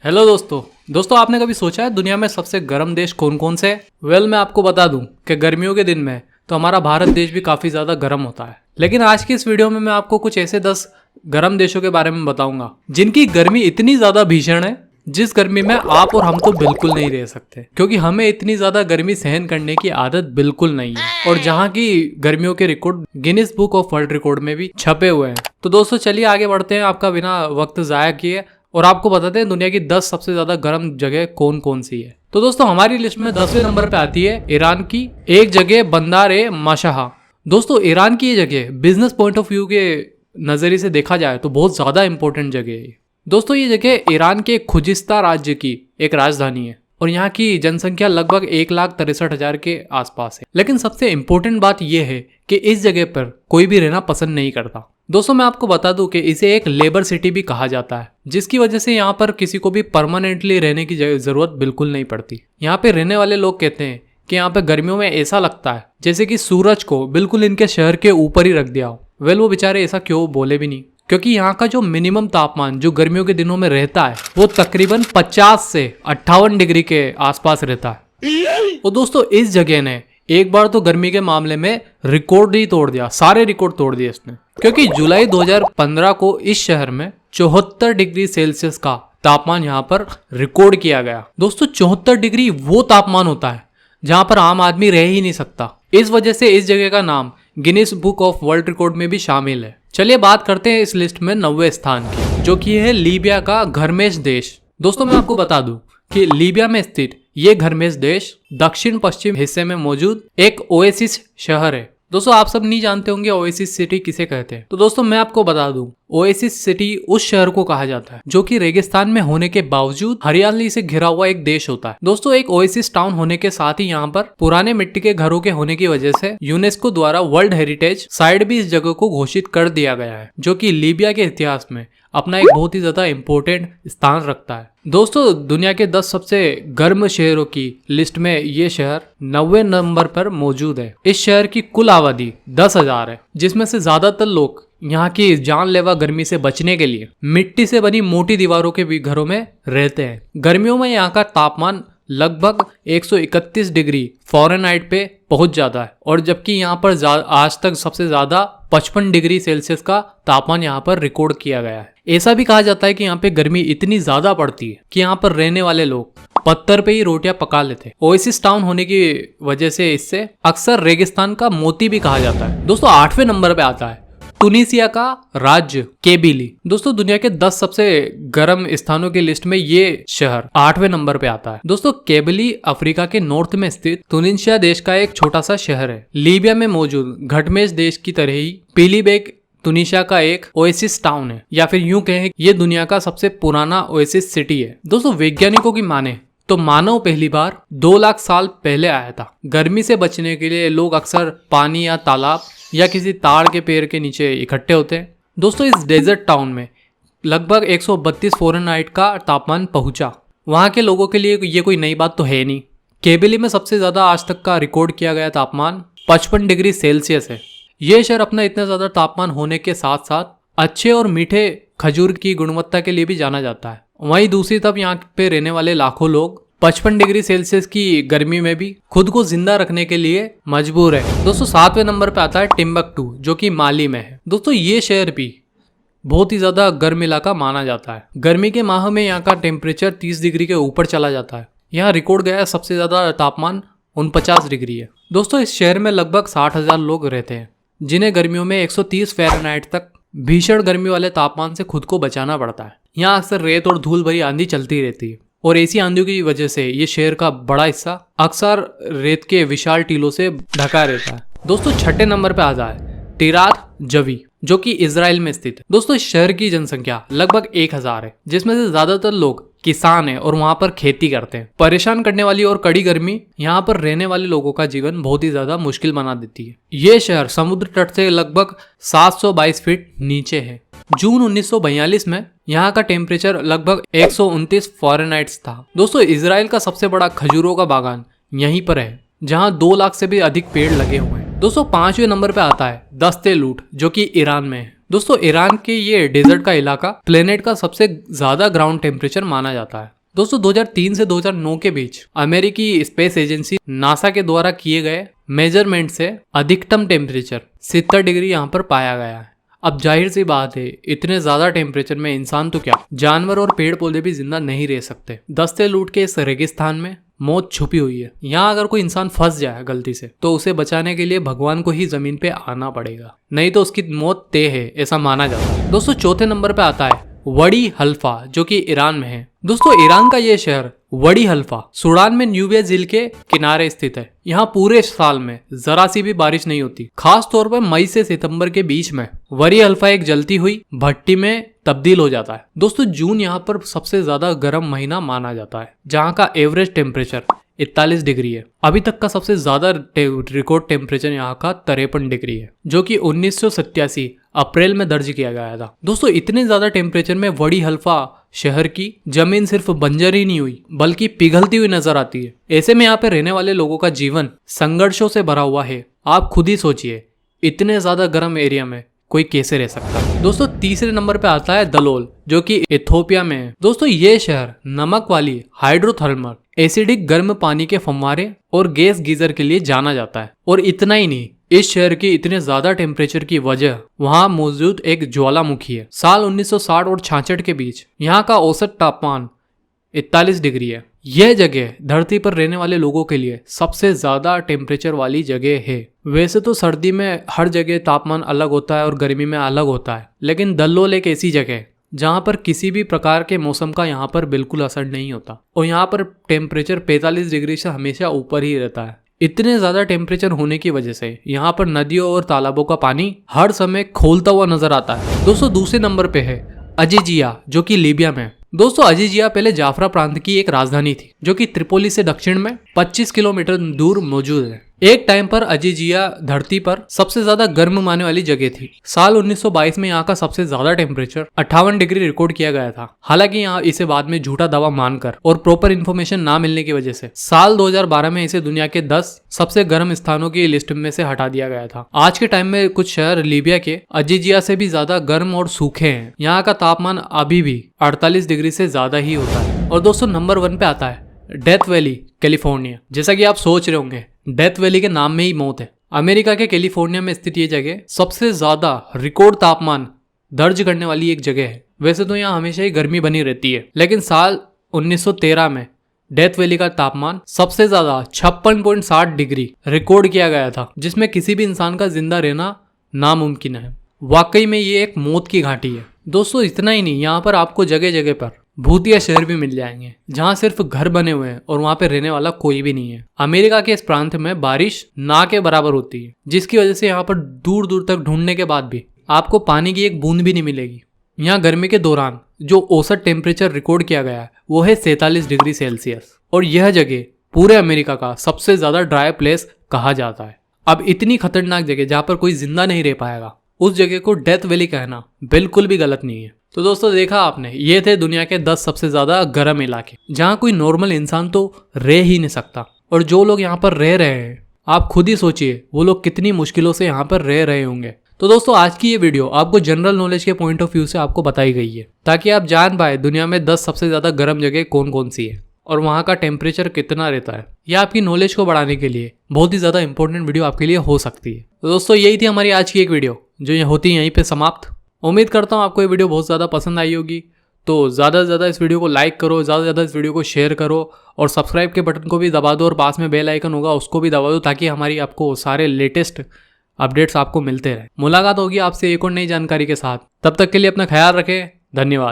Hello दोस्तों आपने कभी सोचा है दुनिया में सबसे गर्म देश कौन कौन से हैं? मैं आपको बता दूं कि गर्मियों के दिन में तो हमारा भारत देश भी काफ़ी ज़्यादा गर्म होता है। लेकिन आज की इस वीडियो में मैं आपको कुछ ऐसे 10 गर्म देशों के बारे में बताऊंगा जिनकी गर्मी इतनी ज़्यादा भीषण है जिस गर्मी में आप और हम तो बिल्कुल नहीं रह सकते, क्योंकि हमें इतनी ज़्यादा गर्मी सहन करने की आदत बिल्कुल नहीं है और जहाँ की गर्मियों के record Guinness book of world record में भी छपे हुए हैं। तो दोस्तों चलिए आगे बढ़ते हैं आपका बिना वक्त ज़ाया किए और आपको बताते हैं दुनिया की 10 सबसे ज्यादा गर्म जगह कौन कौन सी है। तो दोस्तों हमारी लिस्ट में 10वें नंबर पे आती है ईरान की एक जगह बंदार ए मशाहा। दोस्तों ईरान की ये जगह बिजनेस पॉइंट ऑफ व्यू के नजरिए से देखा जाए तो बहुत ज्यादा इंपॉर्टेंट जगह है। दोस्तों ये जगह ईरान के खुजिस्ता राज्य की एक राजधानी है और यहाँ की जनसंख्या लगभग 1,63,000 के आसपास है। लेकिन सबसे इम्पोर्टेंट बात यह है कि इस जगह पर कोई भी रहना पसंद नहीं करता। दोस्तों मैं आपको बता दूं कि इसे एक लेबर सिटी भी कहा जाता है, जिसकी वजह से यहाँ पर किसी को भी परमानेंटली रहने की जरूरत बिल्कुल नहीं पड़ती। यहाँ पे रहने वाले लोग कहते हैं कि यहाँ पे गर्मियों में ऐसा लगता है जैसे कि सूरज को बिल्कुल इनके शहर के ऊपर ही रख दिया हो। वो बेचारे ऐसा क्यों बोले भी नहीं, क्योंकि यहाँ का जो मिनिमम तापमान जो गर्मियों के दिनों में रहता है वो तकरीबन 50 से 58 डिग्री के आसपास रहता है। और दोस्तों इस जगह ने एक बार तो गर्मी के मामले में रिकॉर्ड ही तोड़ दिया, सारे रिकॉर्ड तोड़ दिए इसने, क्योंकि जुलाई 2015 को इस शहर में 74 डिग्री सेल्सियस का तापमान यहाँ पर रिकॉर्ड किया गया। दोस्तों 74 डिग्री वो तापमान होता है जहाँ पर आम आदमी रह ही नहीं सकता। इस वजह से इस जगह का नाम Guinness book of world record में भी शामिल है। चलिए बात करते हैं इस लिस्ट में 90वें स्थान की, जो कि है लीबिया का घरमेश देश। दोस्तों मैं आपको बता दूं कि लीबिया में स्थित ये घरमेश देश दक्षिण पश्चिम हिस्से में मौजूद एक ओएसिस शहर है। दोस्तों आप सब नहीं जानते होंगे ओएसिस सिटी किसे कहते हैं, तो दोस्तों मैं आपको बता दूं ओएसिस सिटी उस शहर को कहा जाता है जो कि रेगिस्तान में होने के बावजूद हरियाली से घिरा हुआ एक देश होता है। दोस्तों एक ओएसिस टाउन होने के साथ ही यहाँ पर पुराने मिट्टी के घरों के होने की वजह से यूनेस्को द्वारा वर्ल्ड हेरिटेज साइट भी इस जगह को घोषित कर दिया गया है, जो कि लीबिया के इतिहास में अपना एक बहुत ही ज्यादा इम्पोर्टेंट स्थान रखता है। दोस्तों दुनिया के 10 सबसे गर्म शहरों की लिस्ट में ये शहर 90वें नंबर पर मौजूद है। इस शहर की कुल आबादी 10,000 है, जिसमें से ज्यादातर लोग यहाँ की जानलेवा गर्मी से बचने के लिए मिट्टी से बनी मोटी दीवारों के भी घरों में रहते हैं। गर्मियों में यहाँ का तापमान लगभग 131 डिग्री फ़ारेनहाइट पे पहुंच जाता है, और जबकि यहाँ पर आज तक सबसे ज्यादा 55 डिग्री सेल्सियस का तापमान यहाँ पर रिकॉर्ड किया गया है। ऐसा भी कहा जाता है कि यहाँ पे गर्मी इतनी ज्यादा पड़ती है कि यहाँ पर रहने वाले लोग पत्थर पे ही रोटियां पका लेते हैं। ओएसिस टाउन होने की वजह से इसे अक्सर रेगिस्तान का मोती भी कहा जाता है। दोस्तों 8वें नंबर पे आता है टूनिसिया का राज्य केबिली। दोस्तों दुनिया के 10 सबसे गर्म स्थानों की लिस्ट में ये शहर 8वें नंबर पे आता है। दोस्तों केबिली अफ्रीका के नॉर्थ में स्थित टूनिसिया देश का एक छोटा सा शहर है। लीबिया में मौजूद घटमेश देश की तरह ही पीलीबेक टूनिसिया का एक ओएसिस टाउन है, या फिर यूं कहें ये दुनिया का सबसे पुराना ओएसिस सिटी है। दोस्तों वैज्ञानिकों की माने तो मानव पहली बार 2 लाख साल पहले आया था। गर्मी से बचने के लिए लोग अक्सर पानी या तालाब या किसी ताड़ के पेड़ के नीचे इकट्ठे होते हैं। दोस्तों इस डेजर्ट टाउन में लगभग 132 फ़ारेनहाइट का तापमान पहुंचा। वहां के लोगों के लिए ये कोई नई बात तो है नहीं। केबिली में सबसे ज्यादा आज तक का रिकॉर्ड किया गया तापमान 55 डिग्री सेल्सियस है। ये शहर अपना इतना ज्यादा तापमान होने के साथ साथ अच्छे और मीठे खजूर की गुणवत्ता के लिए भी जाना जाता है। वहीं दूसरी तरफ यहाँ पे रहने वाले लाखों लोग 55 डिग्री सेल्सियस की गर्मी में भी खुद को जिंदा रखने के लिए मजबूर है। दोस्तों 7वें नंबर पे आता है टिम्बकटू, जो कि माली में है। दोस्तों ये शहर भी बहुत ही ज्यादा गर्म इलाका माना जाता है। गर्मी के माह में यहाँ का टेम्परेचर 30 डिग्री के ऊपर चला जाता है। यहाँ रिकॉर्ड गया सबसे ज्यादा तापमान 49 डिग्री है। दोस्तों इस शहर में लगभग 60,000 लोग रहते हैं, जिन्हें गर्मियों में 130 फ़ारेनहाइट तक भीषण गर्मी वाले तापमान से खुद को बचाना पड़ता है। यहाँ अक्सर रेत और धूल भरी आंधी चलती रहती है, और ऐसी आंधियों की वजह से ये शहर का बड़ा हिस्सा अक्सर रेत के विशाल टीलों से ढका रहता है। दोस्तों 6ठे नंबर पे आ जाए टिराथ जवी, जो कि इजराइल में स्थित है। दोस्तों इस शहर की जनसंख्या लगभग 1,000 है, जिसमें से ज्यादातर लोग किसान हैं और वहां पर खेती करते हैं। परेशान करने वाली और कड़ी गर्मी यहाँ पर रहने वाले लोगों का जीवन बहुत ही ज्यादा मुश्किल बना देती है। ये शहर समुद्र तट से लगभग 722 फीट नीचे है। जून 1942 में यहाँ का टेम्परेचर लगभग 129 फ़ारेनहाइट था। दोस्तों इजराइल का सबसे बड़ा खजूरों का बागान यहीं पर है, जहाँ 2 लाख से भी अधिक पेड़ लगे हुए हैं। दोस्तों 5वें नंबर पे आता है दस्ते लूट, जो कि ईरान में है। दोस्तों ईरान के ये डेजर्ट का इलाका प्लेनेट का सबसे ज्यादा ग्राउंड टेम्परेचर माना जाता है। दोस्तों 2003 से 2009 के बीच अमेरिकी स्पेस एजेंसी नासा के द्वारा किए गए मेजरमेंट से अधिकतम टेम्परेचर 70 डिग्री यहाँ पर पाया गया है। अब जाहिर सी बात है, इतने ज्यादा टेम्परेचर में इंसान तो क्या, जानवर और पेड़ पौधे भी जिंदा नहीं रह सकते। दस्ते लूट के इस रेगिस्तान में मौत छुपी हुई है। यहाँ अगर कोई इंसान फंस जाए गलती से तो उसे बचाने के लिए भगवान को ही जमीन पे आना पड़ेगा, नहीं तो उसकी मौत तय है, ऐसा माना जाता है। दोस्तों चौथे नंबर पे आता है वडी हल्फा, जो कि ईरान में है। दोस्तों ईरान का ये शहर वडी हल्फा सूडान में न्यूबिया झील के किनारे स्थित है। यहाँ पूरे साल में जरा सी भी बारिश नहीं होती, खास तौर पर मई से सितंबर के बीच में वडी हल्फा एक जलती हुई भट्टी में तब्दील हो जाता है। दोस्तों जून यहाँ पर सबसे ज्यादा गर्म महीना माना जाता है, जहाँ का एवरेज टेम्परेचर 41 डिग्री है। अभी तक का सबसे ज्यादा रिकॉर्ड टेम्परेचर यहाँ का 53 डिग्री है, जो कि 1987 अप्रैल में दर्ज किया गया था। दोस्तों इतने ज्यादा टेम्परेचर में वडी हल्फा शहर की जमीन सिर्फ बंजर ही नहीं हुई बल्कि पिघलती हुई नजर आती है। ऐसे में यहाँ पे रहने वाले लोगों का जीवन संघर्षों से भरा हुआ है। आप खुद ही सोचिए, इतने ज्यादा गर्म एरिया में कोई कैसे रह सकता है। दोस्तों तीसरे नंबर पे आता है दलोल, जो कि इथोपिया में है। दोस्तों ये शहर नमक वाली हाइड्रोथर्मल एसिडिक गर्म पानी के फव्वारे और गैस गीजर के लिए जाना जाता है। और इतना ही नहीं, इस शहर के इतने ज्यादा टेम्परेचर की वजह वहां मौजूद एक ज्वालामुखी है। साल 1960 और 66 के बीच यहाँ का औसत तापमान 41 डिग्री है। यह जगह धरती पर रहने वाले लोगों के लिए सबसे ज्यादा टेम्परेचर वाली जगह है। वैसे तो सर्दी में हर जगह तापमान अलग होता है और गर्मी में अलग होता है, लेकिन दलोल एक ऐसी जगह है जहाँ पर किसी भी प्रकार के मौसम का यहाँ पर बिल्कुल असर नहीं होता और यहाँ पर टेम्परेचर 45 डिग्री से हमेशा ऊपर ही रहता है। इतने ज्यादा टेम्परेचर होने की वजह से यहाँ पर नदियों और तालाबों का पानी हर समय खोलता हुआ नजर आता है। दोस्तों दूसरे नंबर पे है अजीजिया, जो कि लीबिया में। दोस्तों अजीजिया पहले जाफरा प्रांत की एक राजधानी थी, जो कि त्रिपोली से दक्षिण में 25 किलोमीटर दूर मौजूद है। एक टाइम पर अजीजिया धरती पर सबसे ज्यादा गर्म माने वाली जगह थी। साल 1922 में यहाँ का सबसे ज्यादा टेम्परेचर 58 डिग्री रिकॉर्ड किया गया था। हालांकि यहाँ इसे बाद में झूठा दावा मानकर और प्रॉपर इन्फॉर्मेशन ना मिलने की वजह से साल 2012 में इसे दुनिया के 10 सबसे गर्म स्थानों की लिस्ट में से हटा दिया गया था। आज के टाइम में कुछ शहर लीबिया के अजीजिया से भी ज्यादा गर्म और सूखे हैं। यहाँ का तापमान अभी भी 48 डिग्री से ज्यादा ही होता है। और दोस्तों नंबर 1 पे आता है डेथ वैली, कैलिफोर्निया। जैसा कि आप सोच रहे होंगे, डेथ वैली के नाम में ही मौत है। अमेरिका के कैलिफोर्निया में स्थित ये जगह सबसे ज्यादा रिकॉर्ड तापमान दर्ज करने वाली एक जगह है। वैसे तो यहाँ हमेशा ही गर्मी बनी रहती है, लेकिन साल 1913 में डेथ वैली का तापमान सबसे ज्यादा 56.60 डिग्री रिकॉर्ड किया गया था, जिसमें किसी भी इंसान का जिंदा रहना नामुमकिन है। वाकई में ये एक मौत की घाटी है। दोस्तों इतना ही नहीं, यहाँ पर आपको जगह जगह पर भूतिया शहर भी मिल जाएंगे, जहाँ सिर्फ घर बने हुए हैं और वहाँ पे रहने वाला कोई भी नहीं है। अमेरिका के इस प्रांत में बारिश ना के बराबर होती है, जिसकी वजह से यहाँ पर दूर दूर तक ढूंढने के बाद भी आपको पानी की एक बूंद भी नहीं मिलेगी। यहाँ गर्मी के दौरान जो औसत टेम्परेचर रिकॉर्ड किया गया है वो है 47 डिग्री सेल्सियस। और यह जगह पूरे अमेरिका का सबसे ज्यादा ड्राई प्लेस कहा जाता है। अब इतनी खतरनाक जगह जहाँ पर कोई जिंदा नहीं रह पाएगा, उस जगह को डेथ वैली कहना बिल्कुल भी गलत नहीं है। तो दोस्तों देखा आपने, ये थे दुनिया के 10 सबसे ज्यादा गर्म इलाके जहाँ कोई नॉर्मल इंसान तो रह ही नहीं सकता। और जो लोग यहाँ पर रह रहे हैं, आप खुद ही सोचिए वो लोग कितनी मुश्किलों से यहाँ पर रह रहे होंगे। तो दोस्तों आज की ये वीडियो आपको जनरल नॉलेज के पॉइंट ऑफ व्यू से आपको बताई गई है, ताकि आप जान पाए दुनिया में 10 सबसे ज्यादा गर्म जगह कौन कौन सी है और वहाँ का टेम्परेचर कितना रहता है। यह आपकी नॉलेज को बढ़ाने के लिए बहुत ही ज्यादा इंपॉर्टेंट वीडियो आपके लिए हो सकती है। तो दोस्तों यही थी हमारी आज की एक वीडियो, जो होती है यहीं पे समाप्त। उम्मीद करता हूँ आपको ये वीडियो बहुत ज़्यादा पसंद आई होगी। तो ज़्यादा से ज़्यादा इस वीडियो को लाइक करो, ज़्यादा से ज़्यादा इस वीडियो को शेयर करो और सब्सक्राइब के बटन को भी दबा दो और पास में बेल आइकन होगा उसको भी दबा दो, ताकि हमारी आपको सारे लेटेस्ट अपडेट्स आपको मिलते रहे। मुलाकात होगी आपसे एक और नई जानकारी के साथ। तब तक के लिए अपना ख्याल रखें। धन्यवाद।